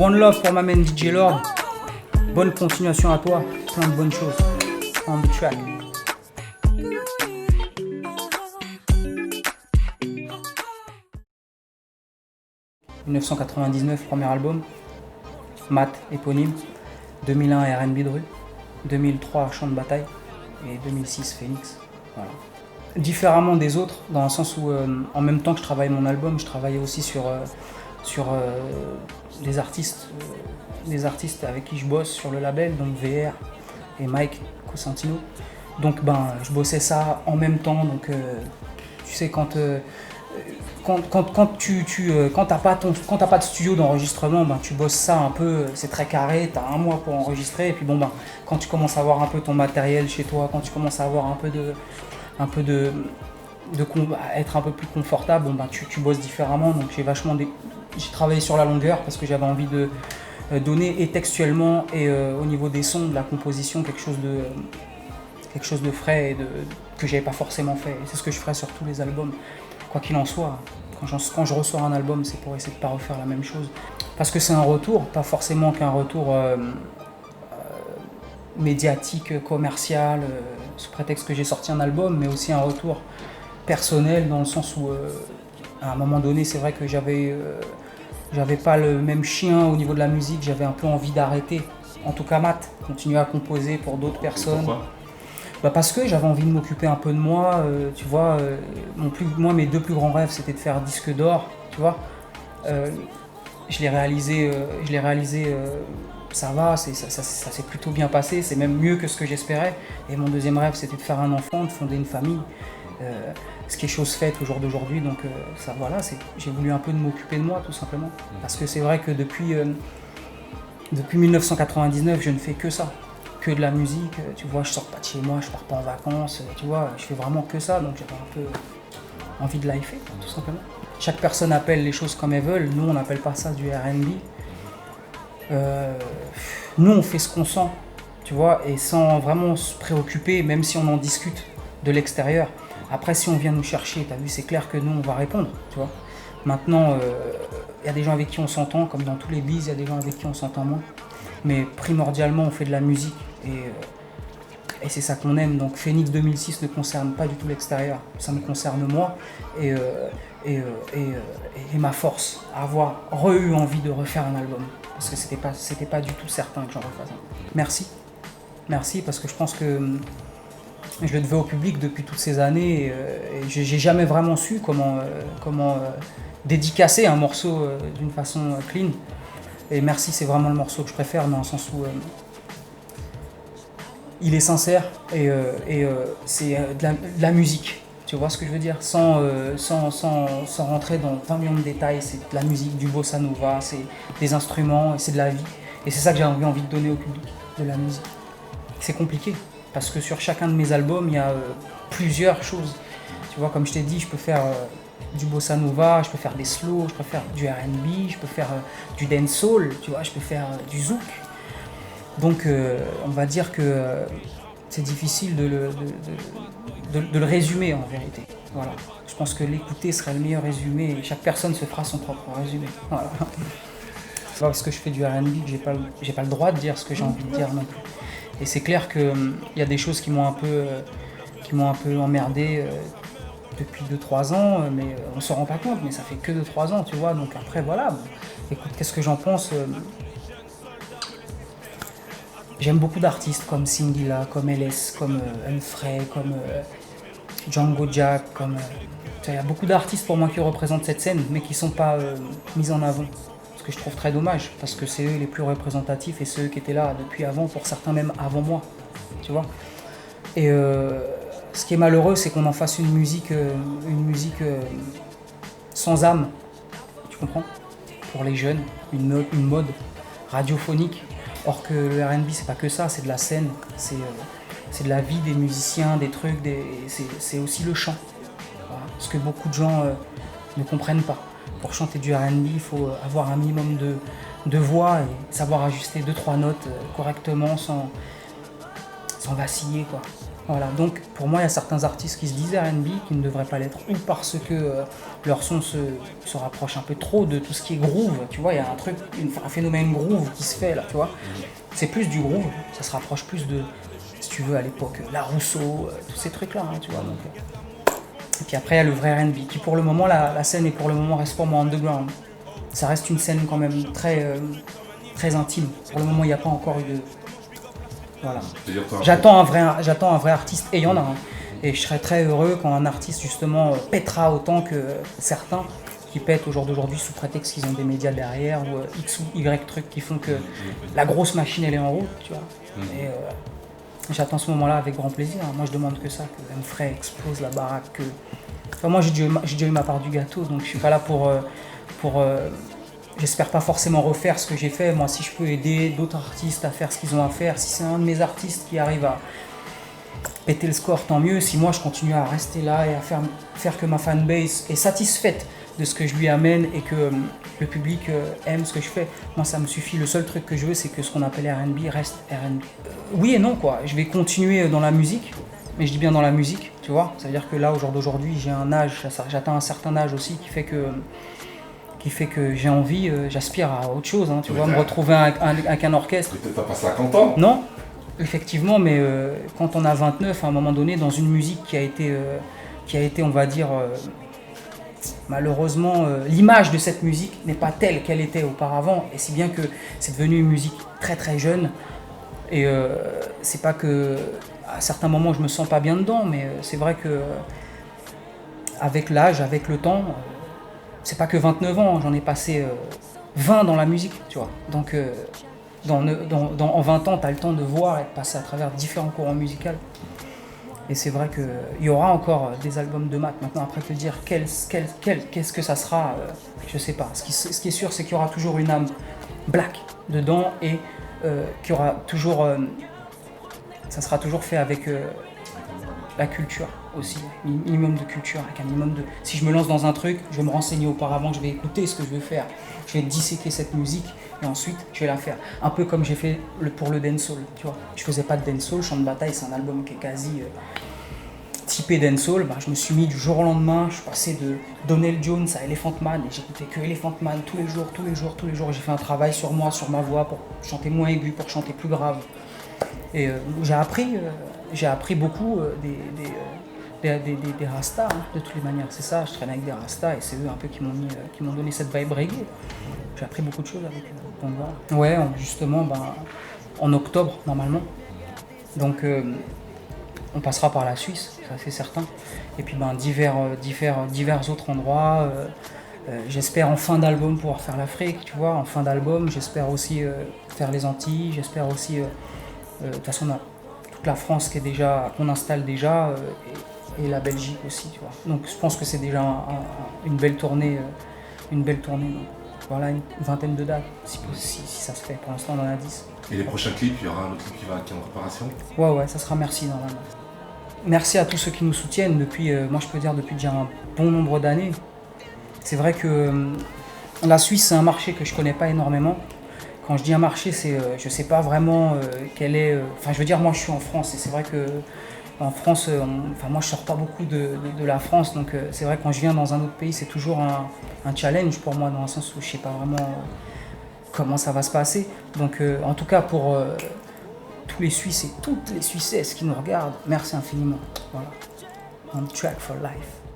One love pour ma main DJ Lord. Bonne continuation à toi, plein de bonnes choses. On the track. « 1999, premier album, Mat, éponyme, 2001 R&B de rue, 2003 Champ de bataille et 2006 Phoenix. Voilà. Différemment des autres, dans le sens où en même temps que je travaillais mon album, je travaillais aussi sur des artistes avec qui je bosse sur le label, donc VR et Mike Cosentino. Donc je bossais ça en même temps, donc tu sais quand t'as pas de studio d'enregistrement, tu bosses ça un peu, c'est très carré, t'as un mois pour enregistrer, et puis quand tu commences à avoir un peu ton matériel chez toi, quand tu commences à avoir être un peu plus confortable, tu bosses différemment. Donc j'ai travaillé sur la longueur parce que j'avais envie de donner et textuellement et au niveau des sons, de la composition, quelque chose de frais et que j'avais pas forcément fait. Et c'est ce que je ferai sur tous les albums. Quoi qu'il en soit, quand je ressors un album, c'est pour essayer de ne pas refaire la même chose. Parce que c'est un retour, pas forcément qu'un retour médiatique, commercial, sous prétexte que j'ai sorti un album, mais aussi un retour personnel, dans le sens où, à un moment donné, c'est vrai que j'avais pas le même chien au niveau de la musique, j'avais un peu envie d'arrêter. En tout cas, Mat, continuer à composer pour d'autres personnes. Pourquoi ? Parce que j'avais envie de m'occuper un peu de moi, tu vois, mes deux plus grands rêves c'était de faire disque d'or, tu vois. Je l'ai réalisé, ça va, ça s'est plutôt bien passé, c'est même mieux que ce que j'espérais. Et mon deuxième rêve c'était de faire un enfant, de fonder une famille, ce qui est chose faite au jour d'aujourd'hui, donc j'ai voulu un peu de m'occuper de moi tout simplement. Parce que c'est vrai que depuis 1999 je ne fais que ça. Que de la musique, tu vois, je sors pas de chez moi, je pars pas en vacances, tu vois, je fais vraiment que ça, donc j'avais un peu envie de lifer, tout simplement. Chaque personne appelle les choses comme elles veulent, nous on n'appelle pas ça du R&B. Nous on fait ce qu'on sent, tu vois, et sans vraiment se préoccuper, même si on en discute de l'extérieur. Après si on vient nous chercher, t'as vu, c'est clair que nous on va répondre, tu vois. Maintenant, y a des gens avec qui on s'entend, comme dans tous les biz, il y a des gens avec qui on s'entend moins. Mais primordialement on fait de la musique. Et c'est ça qu'on aime. Donc Phoenix 2006 ne concerne pas du tout l'extérieur, ça me concerne moi et ma force à avoir eu envie de refaire un album, parce que c'était pas du tout certain que j'en refasse un. Merci parce que je pense que je le devais au public depuis toutes ces années et j'ai jamais vraiment su comment dédicacer un morceau d'une façon clean. Et Merci, c'est vraiment le morceau que je préfère, dans le sens où il est sincère et c'est de la musique, tu vois ce que je veux dire, sans rentrer dans 20 millions de détails. C'est de la musique, du bossa nova, c'est des instruments, c'est de la vie. Et c'est ça que j'ai envie de donner au public, de la musique. C'est compliqué, parce que sur chacun de mes albums, il y a plusieurs choses. Tu vois, comme je t'ai dit, je peux faire du bossa nova, je peux faire des slows, je peux faire du R&B, je peux faire du dancehall, tu vois, je peux faire du zouk. Donc on va dire que c'est difficile de le résumer en vérité. Voilà. Je pense que l'écouter serait le meilleur résumé et chaque personne se fera son propre résumé. Voilà. C'est pas parce que je fais du R&B que j'ai pas le droit de dire ce que j'ai envie de dire non plus. Et c'est clair qu'il y a des choses qui m'ont un peu emmerdé depuis 2-3 ans, mais on se rend pas compte, mais ça fait que 2-3 ans, tu vois. Donc après voilà, écoute, qu'est-ce que j'en pense J'aime beaucoup d'artistes comme Singila, comme LS, comme Unfray, comme Django Jack, il y a beaucoup d'artistes pour moi qui représentent cette scène, mais qui ne sont pas mis en avant. Ce que je trouve très dommage, parce que c'est eux les plus représentatifs et ceux qui étaient là depuis avant, pour certains même avant moi, tu vois. Et ce qui est malheureux, c'est qu'on en fasse une musique sans âme, tu comprends ? Pour les jeunes, une mode radiophonique. Or que le R&B, c'est pas que ça, c'est de la scène, c'est de la vie des musiciens, des trucs, c'est aussi le chant. Voilà. Ce que beaucoup de gens ne comprennent pas. Pour chanter du R&B, il faut avoir un minimum de voix et savoir ajuster 2-3 notes correctement sans vaciller, quoi. Voilà, donc pour moi, il y a certains artistes qui se disent R&B, qui ne devraient pas l'être, ou parce que leur son se rapproche un peu trop de tout ce qui est groove. Tu vois, il y a un truc, un phénomène groove qui se fait là, tu vois. C'est plus du groove, ça se rapproche plus de, si tu veux, à l'époque, La Rousseau, tous ces trucs-là, hein, tu vois. Donc, et puis après, il y a le vrai R&B, qui pour le moment, la scène est pour le moment reste pour moi underground. Ça reste une scène quand même très intime. Pour le moment, il n'y a pas encore eu de... Voilà. J'attends un vrai artiste, et il y en a un. Et je serais très heureux quand un artiste justement pètera autant que certains qui pètent au jour d'aujourd'hui sous prétexte qu'ils ont des médias derrière ou X ou Y trucs qui font que la grosse machine elle est en route, tu vois. Et j'attends ce moment-là avec grand plaisir. Moi je demande que ça, que Mfray explose la baraque. Enfin, moi j'ai déjà eu ma part du gâteau, donc je suis pas là pour j'espère pas forcément refaire ce que j'ai fait. Moi, si je peux aider d'autres artistes à faire ce qu'ils ont à faire, si c'est un de mes artistes qui arrive à péter le score, tant mieux. Si moi, je continue à rester là et à faire que ma fanbase est satisfaite de ce que je lui amène et que le public aime ce que je fais, moi, ça me suffit. Le seul truc que je veux, c'est que ce qu'on appelle R&B reste R&B. Oui et non, quoi. Je vais continuer dans la musique, mais je dis bien dans la musique, tu vois. Ça veut dire que là, au jour d'aujourd'hui, j'ai un âge, j'atteins un certain âge aussi qui fait que j'ai envie, j'aspire à autre chose, hein, tu vois, me retrouver avec un orchestre. Peut-être t'as pas 50 ans. Non, effectivement, mais quand on a 29, à un moment donné, dans une musique qui a été on va dire, malheureusement, l'image de cette musique n'est pas telle qu'elle était auparavant, et si bien que c'est devenu une musique très très jeune, et c'est pas que, à certains moments, je me sens pas bien dedans, mais c'est vrai que, avec l'âge, avec le temps, c'est pas que 29 ans, j'en ai passé 20 dans la musique, tu vois. Donc en 20 ans, tu as le temps de voir et de passer à travers différents courants musicaux. Et c'est vrai qu'il y aura encore des albums de maths. Maintenant, après te dire qu'est-ce que ça sera, je sais pas. Ce qui est sûr, c'est qu'il y aura toujours une âme black dedans et qu'il y aura toujours... ça sera toujours fait avec la culture aussi, un minimum de culture, avec un minimum de... Si je me lance dans un truc, je vais me renseigner auparavant, je vais écouter ce que je veux faire, je vais disséquer cette musique et ensuite je vais la faire. Un peu comme j'ai fait pour le dancehall, tu vois. Je faisais pas de dancehall, Chant de bataille c'est un album qui est quasi typé dancehall, je me suis mis du jour au lendemain, je suis passé de Donell Jones à Elephant Man et j'écoutais que Elephant Man tous les jours, j'ai fait un travail sur moi, sur ma voix pour chanter moins aigu, pour chanter plus grave. Et j'ai appris beaucoup des rastas, hein, de toutes les manières. C'est ça, je traîne avec des rastas et c'est eux un peu qui m'ont donné cette vibe reggae. J'ai appris beaucoup de choses avec eux. Donc voilà. Ouais, justement, en octobre normalement. Donc on passera par la Suisse, ça c'est certain. Et puis divers autres endroits. J'espère en fin d'album pouvoir faire l'Afrique, tu vois. En fin d'album, j'espère aussi faire les Antilles. J'espère aussi, de toute façon, on a toute la France qu'on installe déjà. Et la Belgique aussi, tu vois. Donc je pense que c'est déjà une belle tournée. Donc, voilà, une vingtaine de dates, si ça se fait. Pour l'instant, on en a 10. Et les prochains clips, il y aura un autre clip qui est en préparation? Ouais, ça sera Merci normalement. Merci à tous ceux qui nous soutiennent depuis, moi je peux dire depuis déjà un bon nombre d'années. C'est vrai que la Suisse, c'est un marché que je connais pas énormément. Quand je dis un marché, c'est, je sais pas vraiment quel est... Enfin, je veux dire, moi je suis en France et c'est vrai que en France, moi je sors pas beaucoup de la France, donc c'est vrai que quand je viens dans un autre pays, c'est toujours un challenge pour moi, dans le sens où je sais pas vraiment comment ça va se passer. Donc en tout cas pour tous les Suisses et toutes les Suissesses qui nous regardent, merci infiniment. Voilà. On track for life.